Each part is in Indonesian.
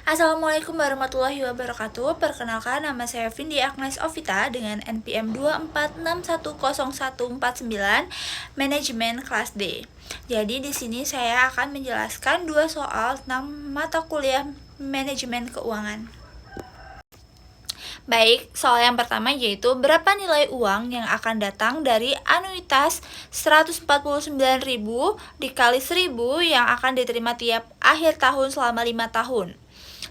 Assalamualaikum warahmatullahi wabarakatuh. Perkenalkan, nama saya Vindi Agnes Ovita dengan NPM 246610149, Manajemen Kelas D. Jadi di sini saya akan menjelaskan dua soal tentang mata kuliah Manajemen Keuangan. Baik, soal yang pertama yaitu berapa nilai uang yang akan datang dari anuitas 149.000 dikali 1.000 yang akan diterima tiap akhir tahun selama 5 tahun.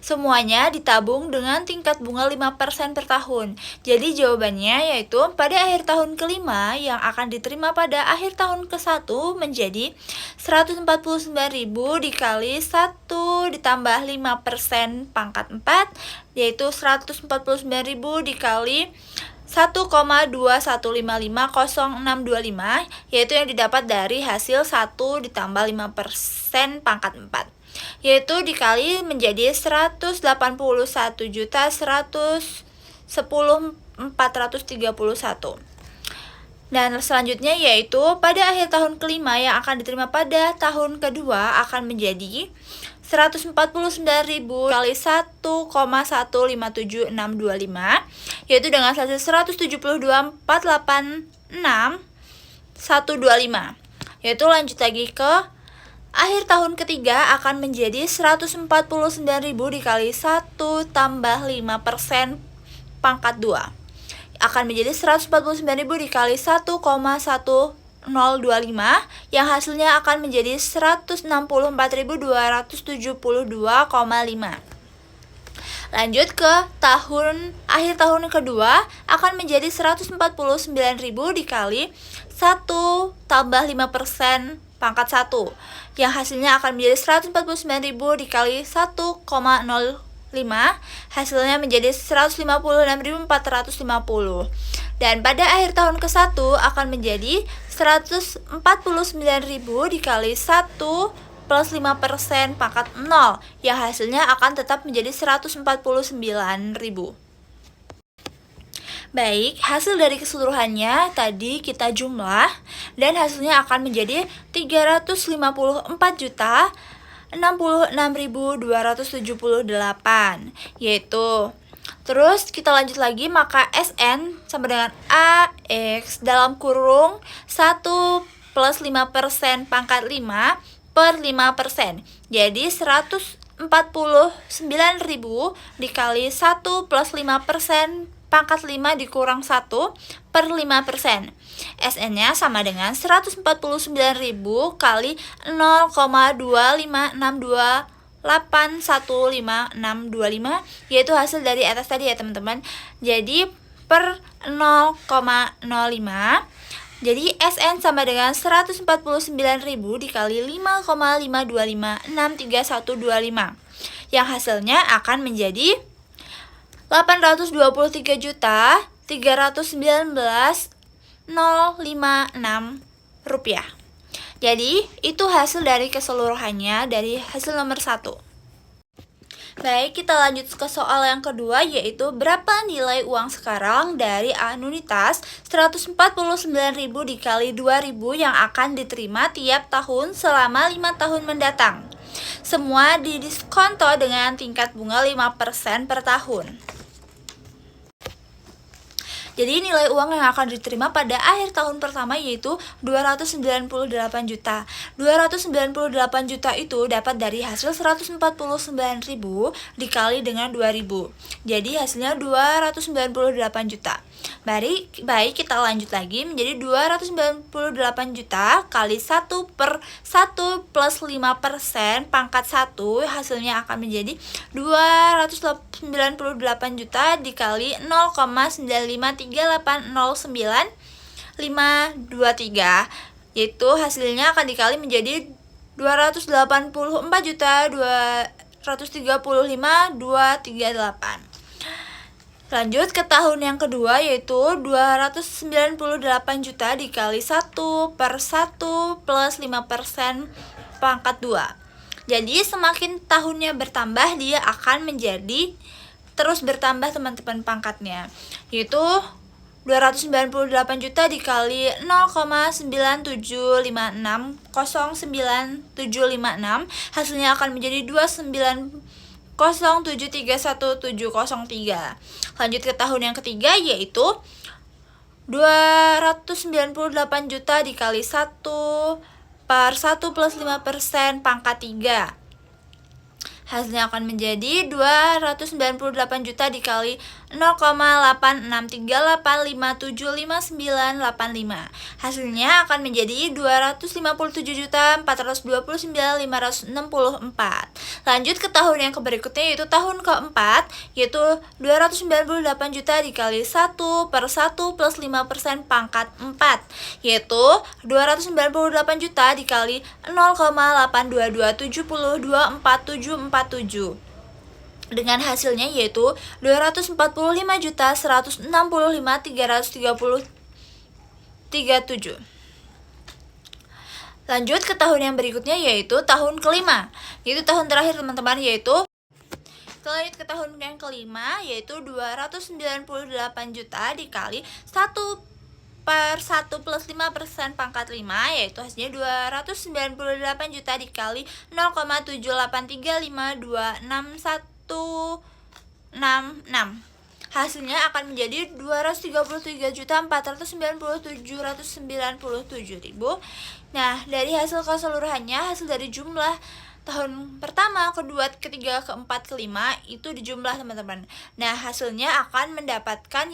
Semuanya ditabung dengan tingkat bunga 5% per tahun. Jadi jawabannya yaitu pada akhir tahun kelima yang akan diterima pada akhir tahun ke-1 menjadi 149.000 dikali 1 ditambah 5% pangkat 4, yaitu 149.000 dikali 1,215500625, yaitu yang didapat dari hasil 1 ditambah 5% pangkat 4, yaitu dikali menjadi 181.110.431. Dan selanjutnya yaitu pada akhir tahun kelima yang akan diterima pada tahun kedua akan menjadi 149.000 kali 1,157625, yaitu dengan hasil 172.486.125. Yaitu lanjut lagi ke akhir tahun ketiga akan menjadi 149.000 dikali 1 tambah 5% pangkat 2 akan menjadi 149.000 dikali 1,1025 yang hasilnya akan menjadi 164.272,5. Lanjut ke akhir tahun kedua akan menjadi 149.000 dikali 1 tambah 5% pangkat 1 yang hasilnya akan menjadi 149.000 dikali 1,05, hasilnya menjadi 156.450. Dan pada akhir tahun ke-1 akan menjadi 149.000 dikali 1 plus 5% pangkat 0 yang hasilnya akan tetap menjadi 149.000. Baik, hasil dari keseluruhannya tadi kita jumlah dan hasilnya akan menjadi 354.066.278, yaitu terus kita lanjut lagi, maka SN sama dengan AX dalam kurung 1 plus 5% pangkat 5 per 5%, jadi 149.000 dikali 1 plus 5% pangkat 5 dikurang 1 per 5%. SN-nya sama dengan 149.000 kali 0,25628155625, yaitu hasil dari atas tadi ya teman-teman. Jadi per 0,05. Jadi SN sama dengan 149.000 dikali 5,5256325, yang hasilnya akan menjadi 823.319.056 rupiah. Jadi itu hasil dari keseluruhannya dari hasil nomor 1. Baik, kita lanjut ke soal yang kedua, yaitu berapa nilai uang sekarang dari anuitas 149.000 dikali 2.000 yang akan diterima tiap tahun selama 5 tahun mendatang. Semua didiskonto dengan tingkat bunga 5% per tahun. Jadi nilai uang yang akan diterima pada akhir tahun pertama yaitu 298 juta. 298 juta itu dapat dari hasil 149.000 dikali dengan 2.000. Jadi hasilnya 298 juta. Baik, kita lanjut lagi menjadi 298 juta kali 1 per 1 plus 5% pangkat 1, hasilnya akan menjadi 298 juta dikali 0,953809523, yaitu hasilnya akan dikali menjadi 284.235.238. Lanjut ke tahun yang kedua yaitu 298 juta dikali 1 per 1 plus 5% pangkat 2. Jadi semakin tahunnya bertambah dia akan menjadi terus bertambah teman-teman pangkatnya, yaitu 298 juta dikali 0,975609756, hasilnya akan menjadi 29,9 0,731,703. Lanjut ke tahun yang ketiga, yaitu 298 juta dikali 1/1 plus 5% pangkat 3. Hasilnya akan menjadi 298 juta dikali 0,8638575985. Hasilnya akan menjadi 257.429.564. Lanjut ke tahun yang berikutnya, yaitu tahun keempat, yaitu 298 juta dikali 1/1 plus 5% pangkat 4, yaitu 298 juta dikali 0,822702474 dengan hasilnya yaitu 245.165.337. Lanjut ke tahun yang berikutnya, yaitu tahun kelima, yaitu tahun terakhir teman-teman, yaitu lanjut ke tahun yang kelima, yaitu 298 juta dikali 1/1 plus 5% pangkat 5, yaitu hasilnya 298 juta dikali 0,783526166. Hasilnya akan menjadi 233.497.797.000. Nah, dari hasil keseluruhannya, hasil dari jumlah tahun pertama, kedua, ketiga, keempat, kelima itu dijumlah teman-teman. Nah, hasilnya akan mendapatkan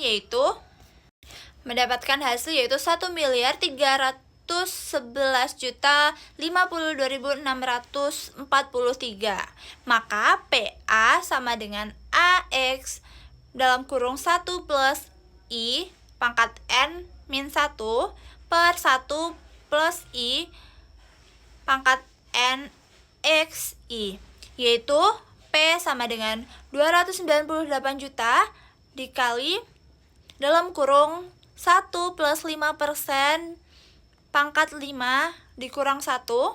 hasil yaitu 1.311.052.643. Maka PA sama dengan AX dalam kurung 1 plus I pangkat N min 1 per 1 plus I pangkat N X I, yaitu P sama dengan 298 juta dikali dalam kurung 1 plus 5% pangkat 5 dikurang 1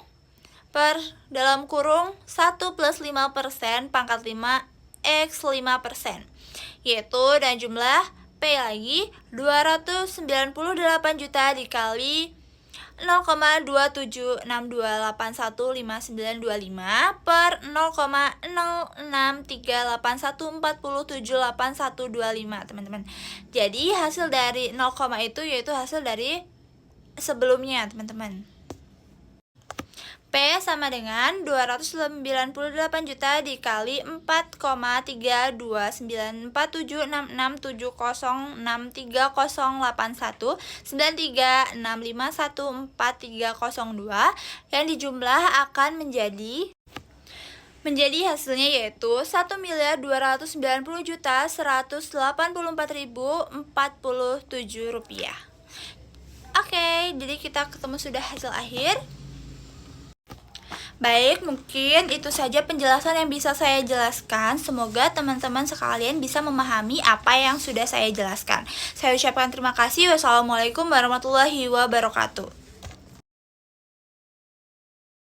per dalam kurung 1 plus 5% pangkat 5 X 5%, yaitu dan jumlah P lagi 298 juta dikali 0,2762815925 per 0,0638147825 teman-teman. Jadi hasil dari 0, itu yaitu hasil dari sebelumnya teman-teman. P sama dengan 298 juta dikali 4,3294670819365143002 yang dijumlah akan menjadi hasilnya yaitu 1.290.184.047 rupiah. Oke, jadi kita ketemu sudah hasil akhir. Baik, mungkin itu saja penjelasan yang bisa saya jelaskan. Semoga teman-teman sekalian bisa memahami apa yang sudah saya jelaskan. Saya ucapkan terima kasih. Wassalamualaikum warahmatullahi wabarakatuh.